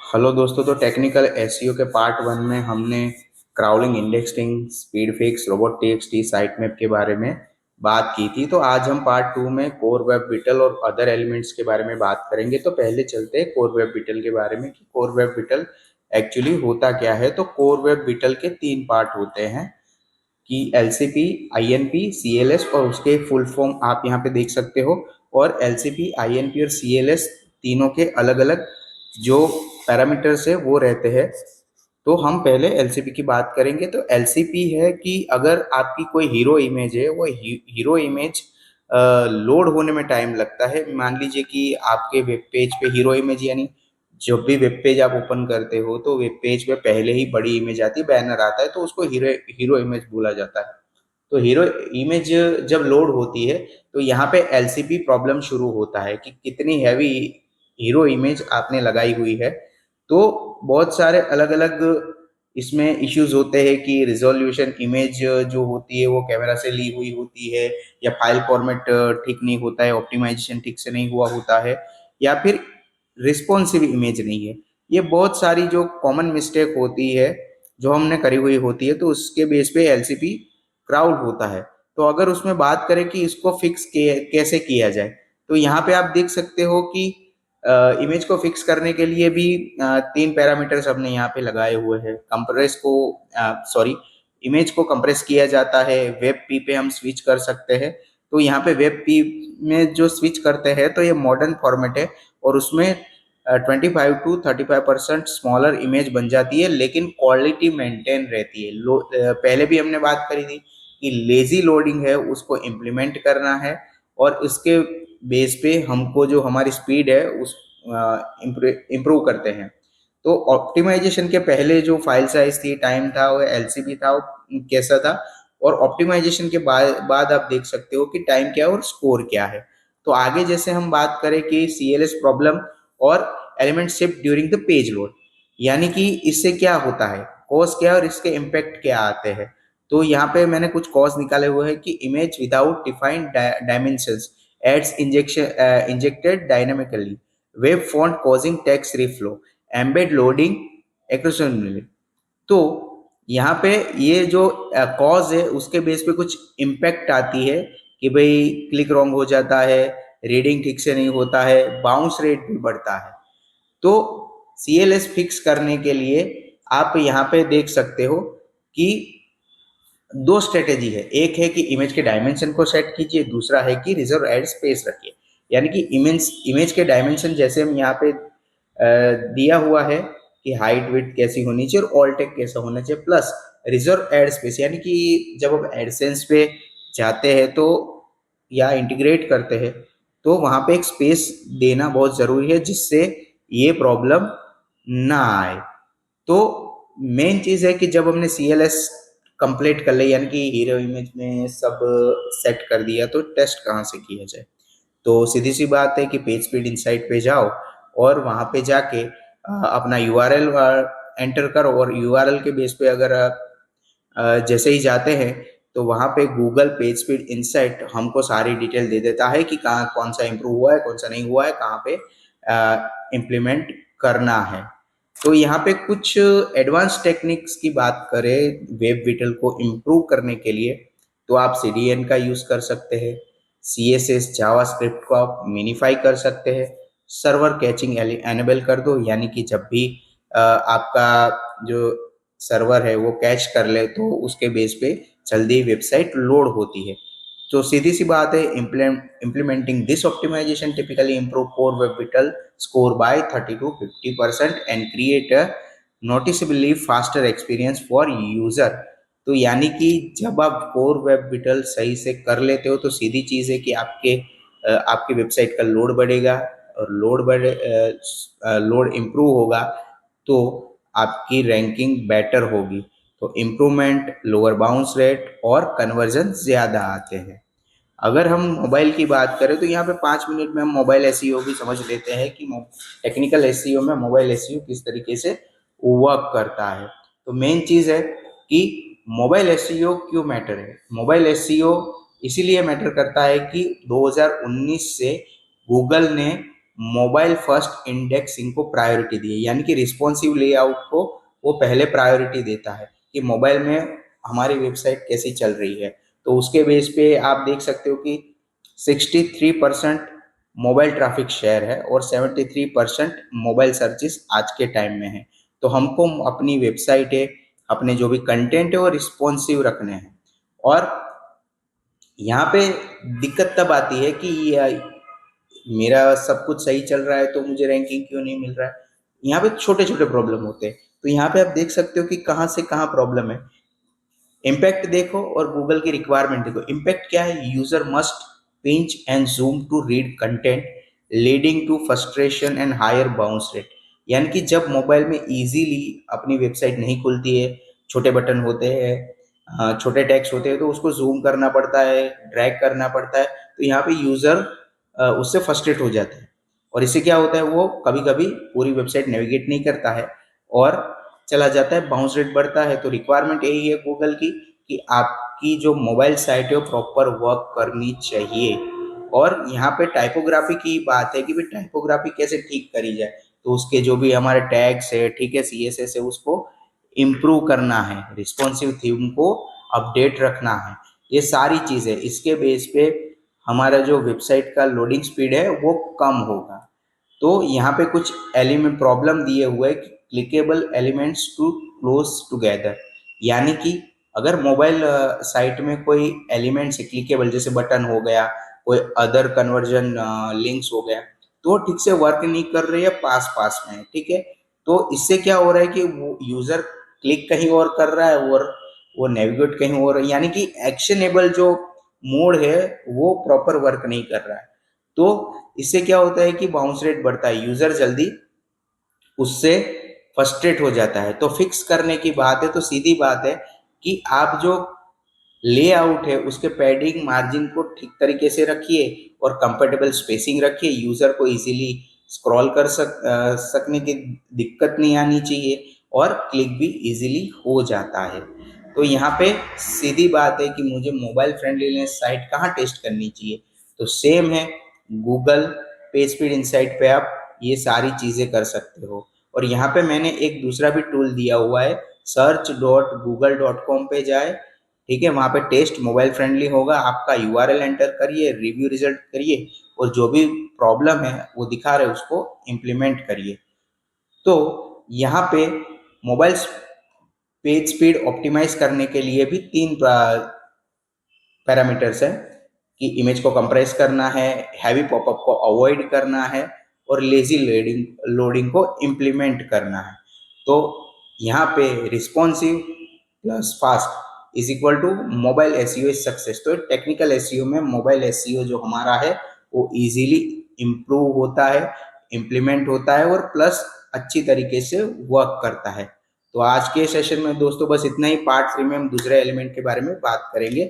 Hello दोस्तों। तो technical SEO के पार्ट वन में हमने crawling, indexing, speed fix, robot TXT, site map के बारे में बात की थी। तो आज हम पार्ट टू में कोर वेब विटल और अदर एलिमेंट्स के बारे में बात करेंगे। तो पहले चलते हैं कोर वेब विटल के बारे में कि कोर वेब विटल एक्चुअली होता क्या है। तो कोर वेब विटल के तीन पार्ट होते हैं कि एलसीपी, आईएनपी, सीएलएस, और उसके फुल फॉर्म आप यहाँ पे देख सकते हो। और एलसीपी, आईएनपी और सीएलएस तीनों के अलग अलग जो पैरामीटर्स है वो रहते हैं। तो हम पहले एलसीपी की बात करेंगे। तो एलसीपी है कि अगर आपकी कोई हीरो इमेज है, वो हीरो इमेज लोड होने में टाइम लगता है। मान लीजिए कि आपके वेब पेज पे हीरो इमेज, यानी जब भी वेब पेज आप ओपन करते हो तो वेब पेज पे पहले ही बड़ी इमेज आती है, बैनर आता है, तो उसको हीरो हीरो इमेज बोला जाता है। तो हीरो इमेज जब लोड होती है तो यहाँ पे एलसीपी प्रॉब्लम शुरू होता है कि कितनी हैवी हीरो इमेज आपने लगाई हुई है। तो बहुत सारे अलग अलग इसमें इश्यूज होते हैं कि रिजोल्यूशन इमेज जो होती है वो कैमरा से ली हुई होती है, या फाइल फॉर्मेट ठीक नहीं होता है, ऑप्टिमाइजेशन ठीक से नहीं हुआ होता है, या फिर रिस्पॉन्सिव इमेज नहीं है। ये बहुत सारी जो कॉमन मिस्टेक होती है जो हमने करी हुई होती है, तो उसके बेस पे एलसीपी क्राउड होता है। तो अगर उसमें बात करें कि इसको फिक्स कैसे किया जाए, तो यहाँ पे आप देख सकते हो कि इमेज को फिक्स करने के लिए भी तीन पैरामीटर्स हमने यहाँ पे लगाए हुए हैं। कंप्रेस को सॉरी इमेज को कंप्रेस किया जाता है, वेब पी पे हम स्विच कर सकते हैं। तो यहाँ पे वेब पी में जो स्विच करते हैं तो ये मॉडर्न फॉर्मेट है, और उसमें 25 to 35% स्मॉलर इमेज बन जाती है, लेकिन क्वालिटी मेंटेन रहती है। पहले भी हमने बात करी थी कि लेजी लोडिंग है उसको इम्प्लीमेंट करना है, और उसके बेस पे हमको जो हमारी स्पीड है उस इम्प्रूव करते हैं। तो ऑप्टिमाइजेशन के पहले जो फाइल साइज थी, टाइम था, वो एलसीबी था, वो कैसा था, और ऑप्टिमाइजेशन के बाद आप देख सकते हो कि टाइम क्या है और स्कोर क्या है। तो आगे जैसे हम बात करें कि सीएलएस प्रॉब्लम और element shift during the page load, यानी कि इससे क्या होता है, कॉज क्या है और इसके इम्पैक्ट क्या आते हैं। तो यहाँ पे मैंने कुछ कॉज निकाले हुए हैं कि image without defined dimensions ads injected dynamically, web font causing text reflow, embed loading externally. तो यहाँ पे ये जो कॉज है उसके बेस पे कुछ इम्पैक्ट आती है कि भाई क्लिक रॉन्ग हो जाता है, रीडिंग ठीक से नहीं होता है, बाउंस रेट भी बढ़ता है। तो सीएलएस फिक्स करने के लिए आप यहाँ पे देख सकते हो कि दो स्ट्रेटेजी है। एक है कि इमेज के डायमेंशन को सेट कीजिए, दूसरा है कि रिजर्व एड स्पेस रखिए। यानी कि इमेज के डायमेंशन जैसे हम यहाँ पे दिया हुआ है कि हाइट विड्थ कैसी होनी चाहिए और ऑल टेक कैसा होना चाहिए, प्लस रिजर्व एड स्पेस, यानी कि जब हम एडसेंस पे जाते हैं तो या इंटीग्रेट करते हैं तो वहाँ पे एक स्पेस देना बहुत ज़रूरी है जिससे ये प्रॉब्लम ना आए। तो मेन चीज़ है कि जब हमने सीएलएस कंप्लीट कर लिया, यानी कि हीरो इमेज में सब सेट कर दिया, तो टेस्ट कहाँ से किया जाए। तो सीधी सी बात है कि पेज स्पीड इनसाइट पे जाओ और वहाँ पे जाके अपना यूआरएल एंटर करो, और यूआरएल के बेस पे अगर जैसे ही जाते हैं तो वहाँ पे गूगल पेज स्पीड इनसाइट हमको सारी डिटेल दे देता है कि कहाँ कौन सा इम्प्रूव हुआ है, कौन सा नहीं हुआ है, कहाँ पे इम्प्लीमेंट करना है। तो यहाँ पे कुछ एडवांस टेक्निक्स की बात करें वेब विटल को इम्प्रूव करने के लिए, तो आप सीडीएन का यूज़ कर सकते हैं, सीएसएस जावास्क्रिप्ट को आप मिनिफाई कर सकते हैं, सर्वर कैचिंग एनेबल कर दो, यानी कि जब भी आपका जो सर्वर है वो कैच कर ले तो उसके बेस पे जल्दी वेबसाइट लोड होती है। तो सीधी सी बात है, implementing this optimization typically improve core web vital score by 30 to 50% and create a noticeably faster experience for user। तो यानी कि जब आप कोर वेब विटल सही से कर लेते हो तो सीधी चीज़ है कि आपके वेबसाइट का लोड बढ़ेगा, और लोड इम्प्रूव होगा तो आपकी रैंकिंग बेटर होगी। तो इम्प्रूवमेंट, लोअर बाउंस रेट और कन्वर्जन ज़्यादा आते हैं। अगर हम मोबाइल की बात करें तो यहाँ पे 5 मिनट में हम मोबाइल एसईओ भी समझ लेते हैं कि टेक्निकल एसईओ में मोबाइल एसईओ किस तरीके से वर्क करता है। तो मेन चीज़ है कि मोबाइल एसईओ क्यों मैटर है। मोबाइल एसईओ इसीलिए मैटर करता है कि 2019 से गूगल ने मोबाइल फर्स्ट इंडेक्सिंग को प्रायोरिटी दी है, यानी कि रिस्पॉन्सिव लेआउट को वो पहले प्रायोरिटी देता है कि मोबाइल में हमारी वेबसाइट कैसी चल रही है। तो उसके बेस पे आप देख सकते हो कि 63% मोबाइल ट्रैफिक शेयर है और 73% मोबाइल सर्चेस आज के टाइम में है। तो हमको अपनी वेबसाइट है, अपने जो भी कंटेंट है वो रिस्पॉन्सिव रखने हैं। और यहाँ पे दिक्कत तब आती है कि मेरा सब कुछ सही चल रहा है तो मुझे रैंकिंग क्यों नहीं मिल रहा है। यहाँ पे छोटे छोटे प्रॉब्लम होते हैं। तो यहाँ पे आप देख सकते हो कि कहाँ से कहाँ प्रॉब्लम है। इम्पैक्ट देखो और गूगल की रिक्वायरमेंट देखो। इम्पैक्ट क्या है? User must pinch and zoom to read content leading to frustration and higher bounce rate. यानी कि जब मोबाइल में इजीली अपनी वेबसाइट नहीं खुलती है, छोटे बटन होते हैं, छोटे टेक्स्ट होते हैं, तो उसको जूम करना पड़ता है, ड्रैग करना पड़ता है, तो यहाँ पे यूजर उससे फ्रस्ट्रेट हो जाता है। और इससे क्या होता है, वो कभी कभी पूरी वेबसाइट नेविगेट नहीं करता है और चला जाता है, बाउंस रेट बढ़ता है। तो रिक्वायरमेंट यही है गूगल की कि आपकी जो मोबाइल साइट है वो प्रॉपर वर्क करनी चाहिए। और यहाँ पे टाइपोग्राफी की बात है कि भाई टाइपोग्राफी कैसे ठीक करी जाए। तो उसके जो भी हमारे टैग्स है, ठीक है, CSS है, उसको इम्प्रूव करना है, रिस्पॉन्सिव थीम को अपडेट रखना है, ये सारी चीज़ें। इसके बेस पे हमारा जो वेबसाइट का लोडिंग स्पीड है वो कम होगा। तो यहाँ पे कुछ एलिमेंट प्रॉब्लम दिए हुए कि clickable elements too close together, यानी कि अगर मोबाइल साइट में कोई एलिमेंट्स क्लिकेबल, जैसे बटन हो गया, कोई अदर कन्वर्जन लिंक्स हो गया, तो ठीक से वर्क नहीं कर रही है, पास पास में है, ठीक है। तो इससे क्या हो रहा है कि वो यूजर क्लिक कहीं और कर रहा है और वो नेविगेट कहीं और, यानी कि एक्शनेबल जो मोड है वो प्रॉपर वर्क नहीं कर रहा है। तो इससे क्या होता है कि बाउंस रेट बढ़ता है, यूजर जल्दी उससे फ्रस्ट्रेट हो जाता है। तो फिक्स करने की बात है, तो सीधी बात है कि आप जो लेआउट है उसके पैडिंग मार्जिन को ठीक तरीके से रखिए और कंफर्टेबल स्पेसिंग रखिए। यूजर को इजीली स्क्रॉल कर सकने की दिक्कत नहीं आनी चाहिए और क्लिक भी इजीली हो जाता है। तो यहाँ पे सीधी बात है कि मुझे मोबाइल फ्रेंडलीनेस साइट कहाँ टेस्ट करनी चाहिए, तो सेम है गूगल पेज स्पीड इनसाइट पे आप ये सारी चीज़ें कर सकते हो। और यहाँ पे मैंने एक दूसरा भी टूल दिया हुआ है, search.google.com पे जाए, ठीक है, वहाँ पे टेस्ट मोबाइल फ्रेंडली होगा, आपका URL एंटर करिए, रिव्यू रिजल्ट करिए और जो भी प्रॉब्लम है वो दिखा रहे उसको इम्प्लीमेंट करिए। तो यहाँ पे मोबाइल पेज स्पीड ऑप्टिमाइज करने के लिए भी 3 पैरामीटर्स है कि इमेज को कंप्रेस करना है, हैवी पॉपअप को अवॉइड करना है और लेजी लोडिंग को इम्प्लीमेंट करना है। तो यहाँ पे responsive plus fast is equal to mobile SEO is success. तो टेक्निकल SEO में मोबाइल SEO जो हमारा है वो इजीली इम्प्रूव होता है, इम्प्लीमेंट होता है और प्लस अच्छी तरीके से वर्क करता है। तो आज के सेशन में दोस्तों बस इतना ही। पार्ट 3 में हम दूसरे एलिमेंट के बारे में बात करेंगे।